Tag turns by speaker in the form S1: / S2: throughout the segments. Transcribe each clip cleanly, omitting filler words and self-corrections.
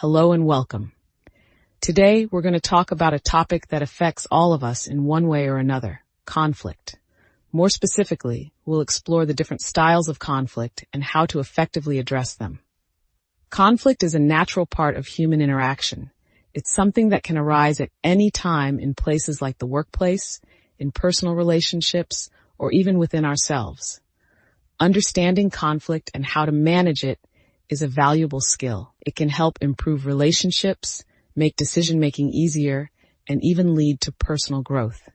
S1: Hello and welcome. Today, we're going to talk about a topic that affects all of us in one way or another, conflict. More specifically, we'll explore the different styles of conflict and how to effectively address them. Conflict is a natural part of human interaction. It's something that can arise at any time in places like the workplace, in personal relationships, or even within ourselves. Understanding conflict and how to manage it is a valuable skill. It can help improve relationships, make decision-making easier, and even lead to personal growth.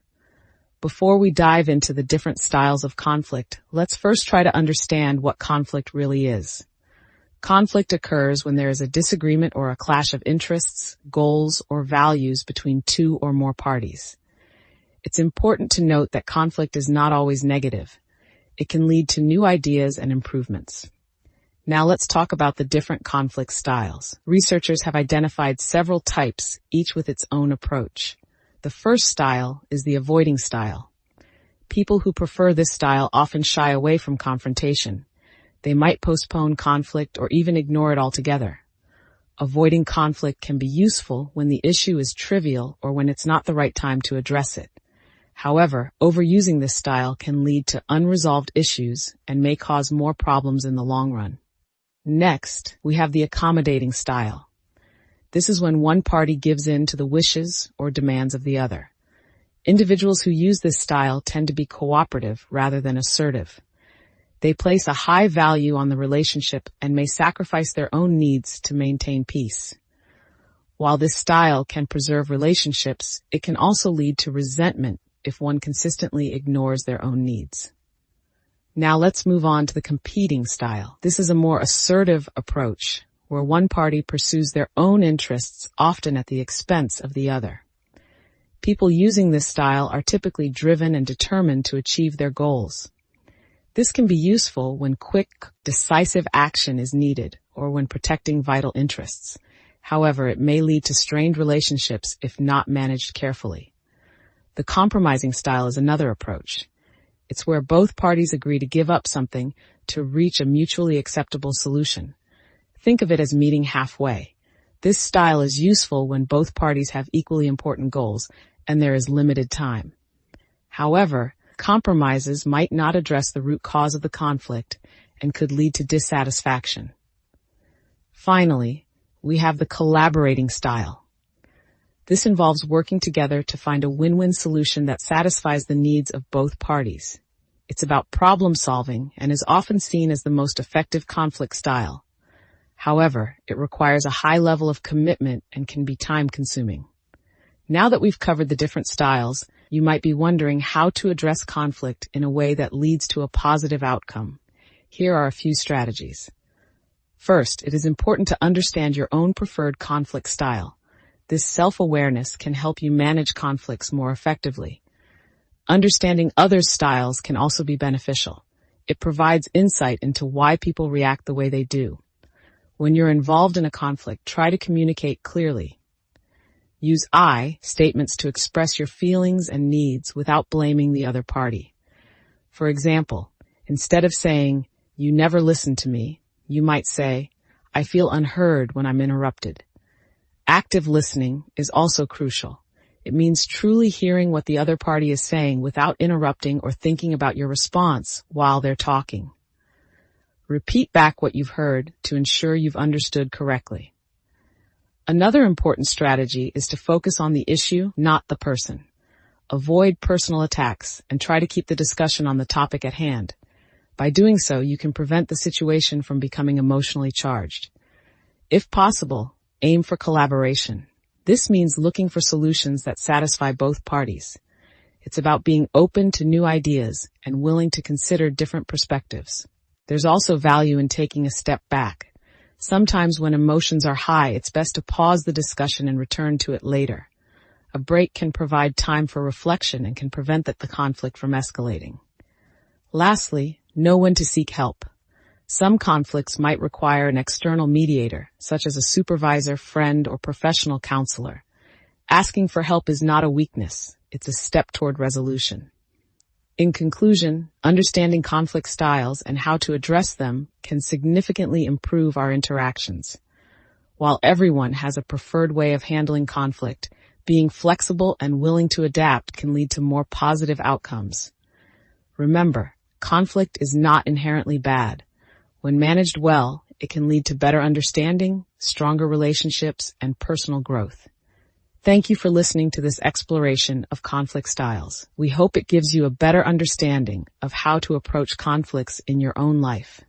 S1: Before we dive into the different styles of conflict, let's first try to understand what conflict really is. Conflict occurs when there is a disagreement or a clash of interests, goals, or values between two or more parties. It's important to note that conflict is not always negative. It can lead to new ideas and improvements. Now let's talk about the different conflict styles. Researchers have identified several types, each with its own approach. The first style is the avoiding style. People who prefer this style often shy away from confrontation. They might postpone conflict or even ignore it altogether. Avoiding conflict can be useful when the issue is trivial or when it's not the right time to address it. However, overusing this style can lead to unresolved issues and may cause more problems in the long run. Next, we have the accommodating style. This is when one party gives in to the wishes or demands of the other. Individuals who use this style tend to be cooperative rather than assertive. They place a high value on the relationship and may sacrifice their own needs to maintain peace. While this style can preserve relationships, it can also lead to resentment if one consistently ignores their own needs. Now let's move on to the competing style. This is a more assertive approach, where one party pursues their own interests, often at the expense of the other. People using this style are typically driven and determined to achieve their goals. This can be useful when quick, decisive action is needed or when protecting vital interests. However, it may lead to strained relationships if not managed carefully. The compromising style is another approach. It's where both parties agree to give up something to reach a mutually acceptable solution. Think of it as meeting halfway. This style is useful when both parties have equally important goals and there is limited time. However, compromises might not address the root cause of the conflict and could lead to dissatisfaction. Finally, we have the collaborating style. This involves working together to find a win-win solution that satisfies the needs of both parties. It's about problem solving and is often seen as the most effective conflict style. However, it requires a high level of commitment and can be time-consuming. Now that we've covered the different styles, you might be wondering how to address conflict in a way that leads to a positive outcome. Here are a few strategies. First, it is important to understand your own preferred conflict style. This self-awareness can help you manage conflicts more effectively. Understanding others' styles can also be beneficial. It provides insight into why people react the way they do. When you're involved in a conflict, try to communicate clearly. Use I statements to express your feelings and needs without blaming the other party. For example, instead of saying, "You never listen to me," you might say, "I feel unheard when I'm interrupted." Active listening is also crucial. It means truly hearing what the other party is saying without interrupting or thinking about your response while they're talking. Repeat back what you've heard to ensure you've understood correctly. Another important strategy is to focus on the issue, not the person. Avoid personal attacks and try to keep the discussion on the topic at hand. By doing so, you can prevent the situation from becoming emotionally charged. If possible, aim for collaboration. This means looking for solutions that satisfy both parties. It's about being open to new ideas and willing to consider different perspectives. There's also value in taking a step back. Sometimes when emotions are high, it's best to pause the discussion and return to it later. A break can provide time for reflection and can prevent the conflict from escalating. Lastly, know when to seek help. Some conflicts might require an external mediator, such as a supervisor, friend, or professional counselor. Asking for help is not a weakness. It's a step toward resolution. In conclusion, understanding conflict styles and how to address them can significantly improve our interactions. While everyone has a preferred way of handling conflict, being flexible and willing to adapt can lead to more positive outcomes. Remember, conflict is not inherently bad. When managed well, it can lead to better understanding, stronger relationships, and personal growth. Thank you for listening to this exploration of conflict styles. We hope it gives you a better understanding of how to approach conflicts in your own life.